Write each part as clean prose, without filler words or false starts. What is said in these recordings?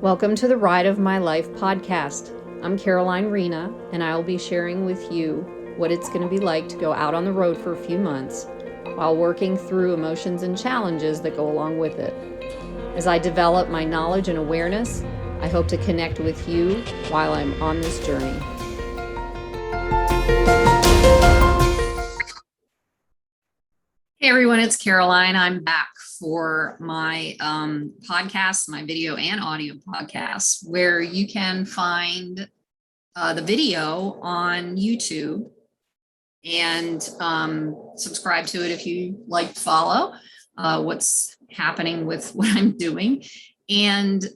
Welcome to the Ride of My Life podcast. I'm Caroline Rena, and I will be sharing with you what it's going to be like to go out on the road for a few months while working through emotions and challenges that go along with it. As I develop my knowledge and awareness, I hope to connect with you while I'm on this journey. Hey everyone, it's Caroline. I'm back for my podcast, my video and audio podcast, where you can find the video on YouTube and subscribe to it if you like to follow what's happening with what I'm doing. And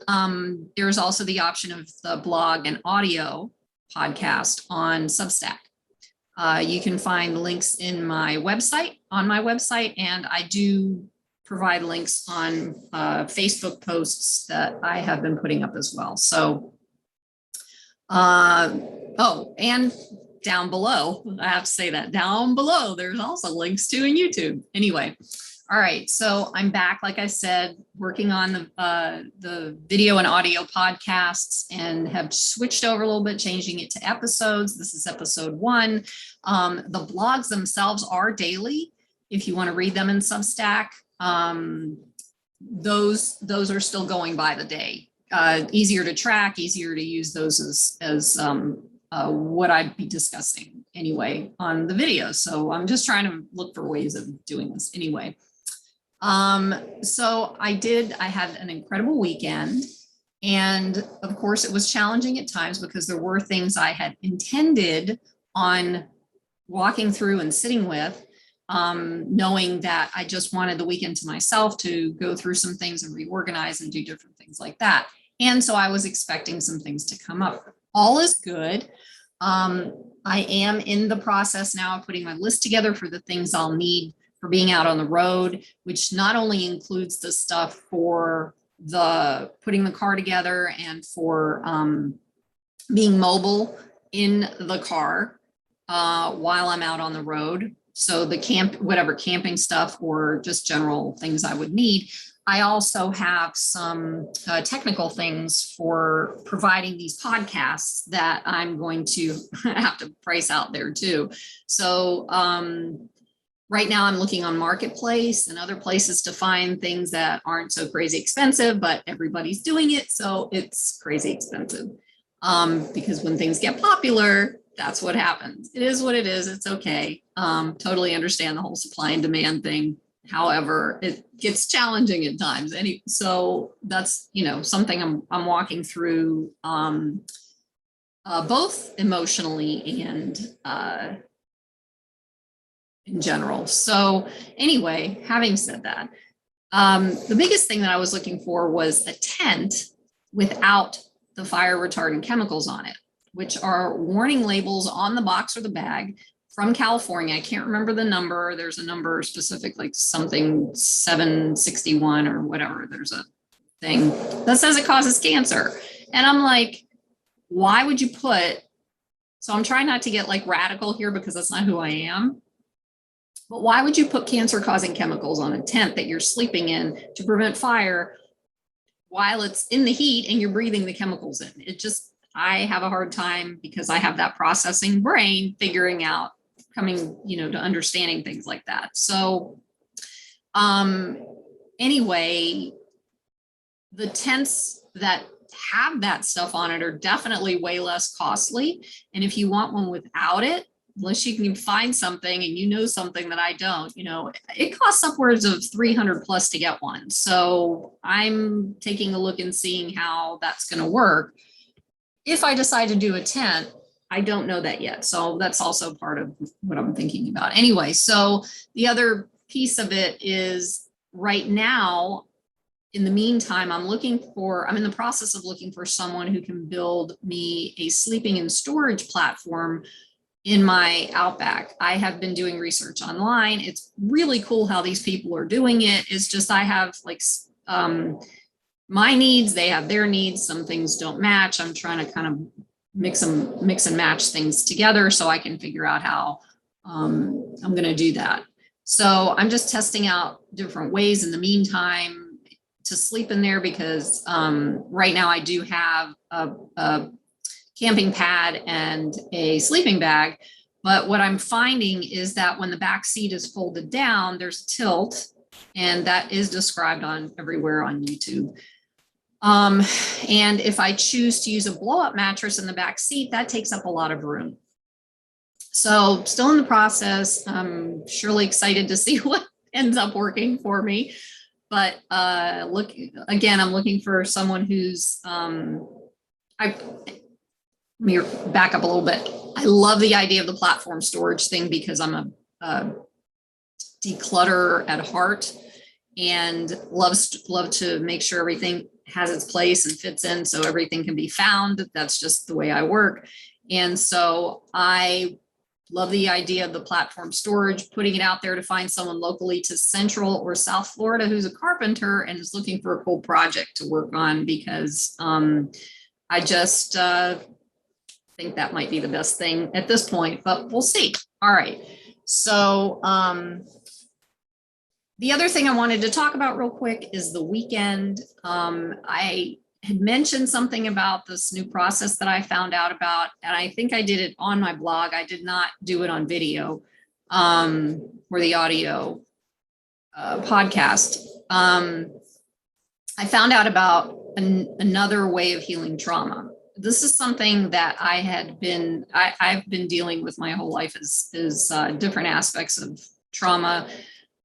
there's also the option of the blog and audio podcast on Substack. You can find links on my website, and I do provide links on Facebook posts that I have been putting up as well. So, and down below, I have to say that down below, there's also links to in YouTube. Anyway, all right, so I'm back, like I said, working on the video and audio podcasts, and have switched over a little bit, changing it to episodes. This is episode 1. The blogs themselves are daily. If you want to read them in Substack, those are still going by the day. Easier to track, easier to use those as what I'd be discussing anyway on the video. So I'm just trying to look for ways of doing this anyway. So I had an incredible weekend, and of course it was challenging at times because there were things I had intended on walking through and sitting with, knowing that I just wanted the weekend to myself to go through some things and reorganize and do different things like that. And so I was expecting some things to come up. All is good. I am in the process now of putting my list together for the things I'll need for being out on the road, which not only includes the stuff for the putting the car together and for being mobile in the car while I'm out on the road. So the whatever camping stuff or just general things I would need. I also have some technical things for providing these podcasts that I'm going to have to price out there too. So right now I'm looking on Marketplace and other places to find things that aren't so crazy expensive, but everybody's doing it, so it's crazy expensive. Because when things get popular, that's what happens. It is what it is. It's okay. Totally understand the whole supply and demand thing. However, it gets challenging at times. So that's, something I'm walking through both emotionally and in general. So anyway, having said that, the biggest thing that I was looking for was a tent without the fire retardant chemicals on it, which are warning labels on the box or the bag from California. I can't remember the number. There's a number specific, like something 761 or whatever. There's a thing that says it causes cancer. And I'm like, why would you so I'm trying not to get like radical here because that's not who I am. But why would you put cancer causing chemicals on a tent that you're sleeping in to prevent fire while it's in the heat and you're breathing the chemicals in? I have a hard time because I have that processing brain figuring out, coming, to understanding things like that. So anyway, the tents that have that stuff on it are definitely way less costly. And if you want one without it, unless you can find something and something that I don't, it costs upwards of $300 plus to get one. So I'm taking a look and seeing how that's going to work. If I decide to do a tent, I don't know that yet. So that's also part of what I'm thinking about. Anyway, so the other piece of it is right now, in the meantime, I'm in the process of looking for someone who can build me a sleeping and storage platform in my Outback. I have been doing research online. It's really cool how these people are doing it. It's just I have my needs, they have their needs. Some things don't match. I'm trying to kind of mix and match things together so I can figure out how I'm going to do that. So I'm just testing out different ways in the meantime to sleep in there because right now I do have a camping pad and a sleeping bag. But what I'm finding is that when the back seat is folded down, there's tilt, and that is described on everywhere on YouTube. And if I choose to use a blow-up mattress in the back seat, that takes up a lot of room. So still in the process. I'm surely excited to see what ends up working for me. But I'm looking for someone who's, let me back up a little bit. I love the idea of the platform storage thing because I'm a declutterer at heart and love to make sure everything has its place and fits in so everything can be found. That's just the way I work. And so I love the idea of the platform storage, putting it out there to find someone locally to Central or South Florida who's a carpenter and is looking for a cool project to work on, because I just think that might be the best thing at this point, but we'll see. All right. So the other thing I wanted to talk about real quick is the weekend. I had mentioned something about this new process that I found out about, and I think I did it on my blog. I did not do it on video or the audio podcast. I found out about another way of healing trauma. This is something that I've been dealing with my whole life is different aspects of trauma.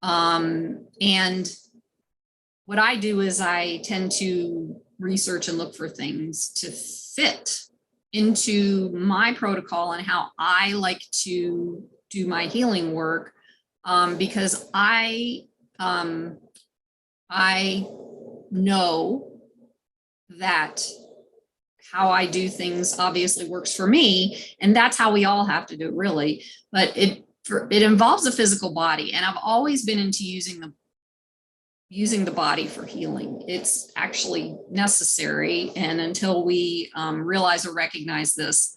And what I do is I tend to research and look for things to fit into my protocol and how I like to do my healing work, because I know that how I do things obviously works for me, and that's how we all have to do it, really. But it involves the physical body, and I've always been into using the body for healing. It's actually necessary, and until we realize or recognize this,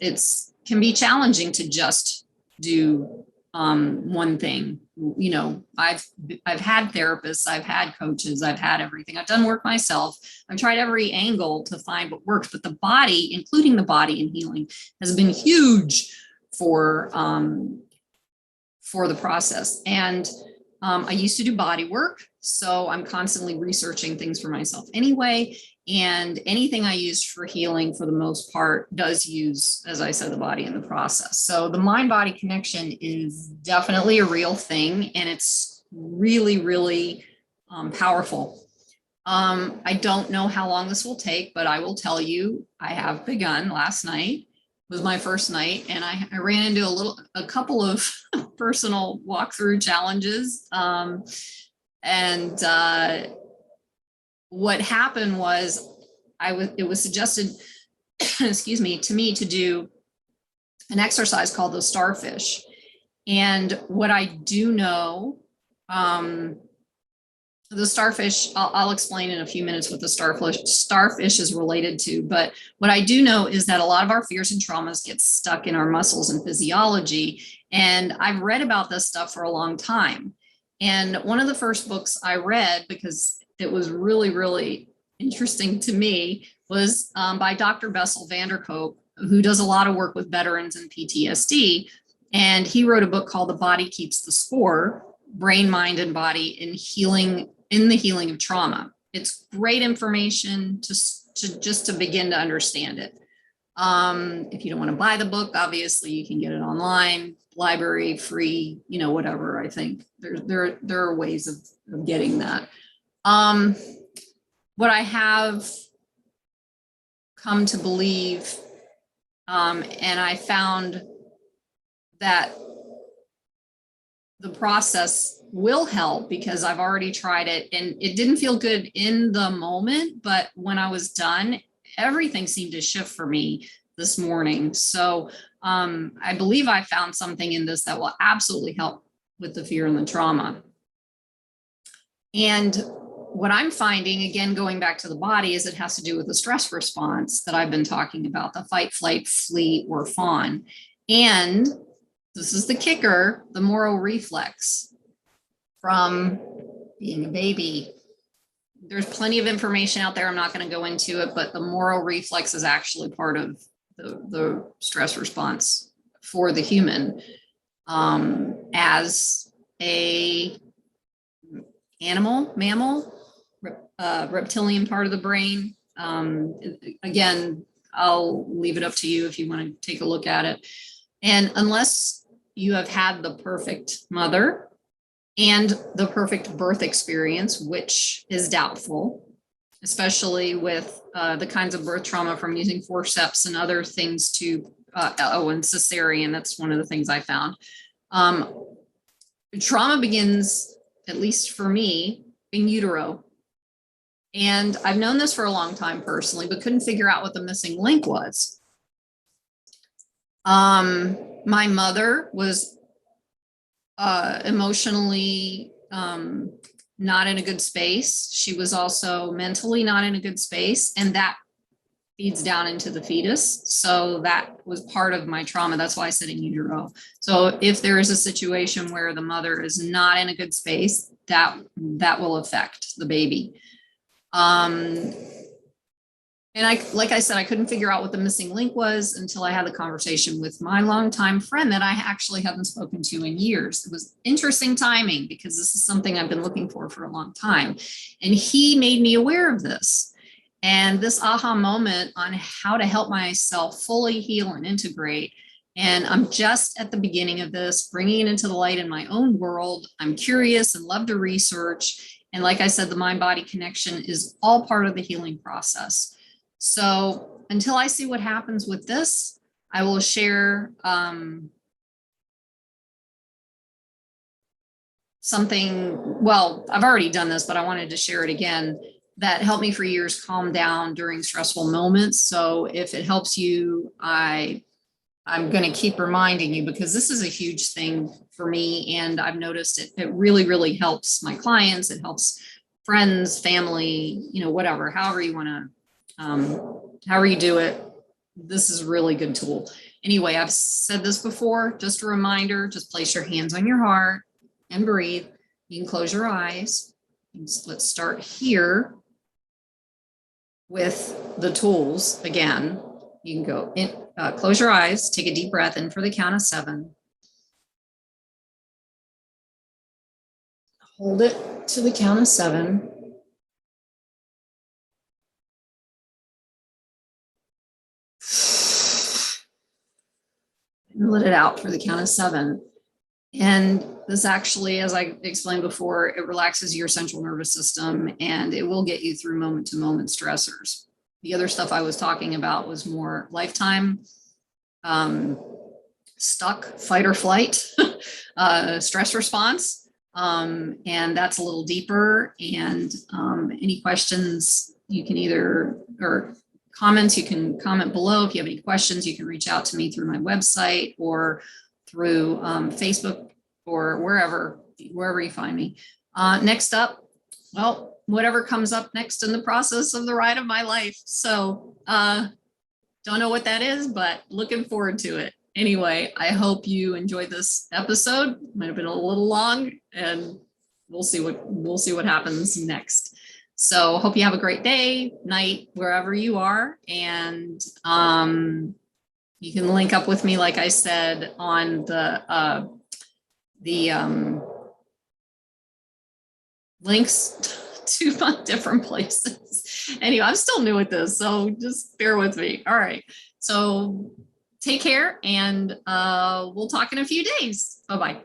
can be challenging to just do one thing. You know, I've had therapists, I've had coaches, I've had everything. I've done work myself. I've tried every angle to find what works, but the body, including the body in healing, has been huge for the process. And I used to do body work, so I'm constantly researching things for myself anyway. And anything I used for healing, for the most part, does use, as I said, the body in the process. So the mind-body connection is definitely a real thing, and it's really, really powerful. I don't know how long this will take, but I will tell you, I have begun. Last night was my first night, and I ran into a couple of personal walkthrough challenges. What happened was it was suggested, excuse me, to me to do an exercise called the starfish. And what I do know, the starfish, I'll explain in a few minutes what the starfish is related to. But what I do know is that a lot of our fears and traumas get stuck in our muscles and physiology. And I've read about this stuff for a long time. And one of the first books I read, because it was really, really interesting to me, was by Dr. Bessel van der Kolk, who does a lot of work with veterans and PTSD. And he wrote a book called The Body Keeps the Score: Brain, Mind, and Body in the Healing of Trauma. It's great information to begin to understand it. If you don't want to buy the book, obviously you can get it online, library, free, whatever. I think there are ways of getting that. What I have come to believe, and I found that the process will help because I've already tried it, and it didn't feel good in the moment, but when I was done, everything seemed to shift for me this morning. So I believe I found something in this that will absolutely help with the fear and the trauma. And what I'm finding, again, going back to the body, is it has to do with the stress response that I've been talking about, the fight, flight, flee, or fawn. And this is the kicker, the Moro reflex from being a baby, there's plenty of information out there. I'm not going to go into it, but the moral reflex is actually part of the stress response for the human. As a mammal, reptilian part of the brain. Again, I'll leave it up to you if you want to take a look at it. And unless you have had the perfect mother and the perfect birth experience, which is doubtful, especially with the kinds of birth trauma from using forceps and other things to, and cesarean, that's one of the things I found. Trauma begins, at least for me, in utero. And I've known this for a long time personally, but couldn't figure out what the missing link was. My mother was emotionally not in a good space. She was also mentally not in a good space, and that feeds down into the fetus. So that was part of my trauma. That's why I said in utero. So if there is a situation where the mother is not in a good space, that will affect the baby. And like I said, I couldn't figure out what the missing link was until I had the conversation with my longtime friend that I actually haven't spoken to in years. It was interesting timing because this is something I've been looking for a long time. And he made me aware of this. And this aha moment on how to help myself fully heal and integrate. And I'm just at the beginning of this, bringing it into the light in my own world. I'm curious and love to research. And like I said, the mind-body connection is all part of the healing process. So until I see what happens with this, I will share something, well, I've already done this, but I wanted to share it again, that helped me for years calm down during stressful moments. So if it helps you, I'm going to keep reminding you because this is a huge thing for me. And I've noticed it really, really helps my clients. It helps friends, family, whatever, however you want to, however you do it. This is a really good tool. Anyway, I've said this before, just a reminder, just place your hands on your heart and breathe. You can close your eyes. Let's start here with the tools again. You can go in, close your eyes, take a deep breath in for the count of 7. Hold it to the count of 7. And let it out for the count of 7. And this actually, as I explained before, it relaxes your central nervous system and it will get you through moment to moment stressors. The other stuff I was talking about was more lifetime, stuck, fight or flight, stress response. And that's a little deeper. And any questions you can or comments, you can comment below. If you have any questions, you can reach out to me through my website or through Facebook or wherever you find me. Next up, well, whatever comes up next in the process of the ride of my life. So don't know what that is, but looking forward to it. Anyway, I hope you enjoyed this episode. Might have been a little long, and we'll see what happens next. So hope you have a great day, night, wherever you are, and you can link up with me, like I said, on the links to my different places. Anyway, I'm still new at this, so just bear with me. All right. So take care, and we'll talk in a few days. Bye-bye.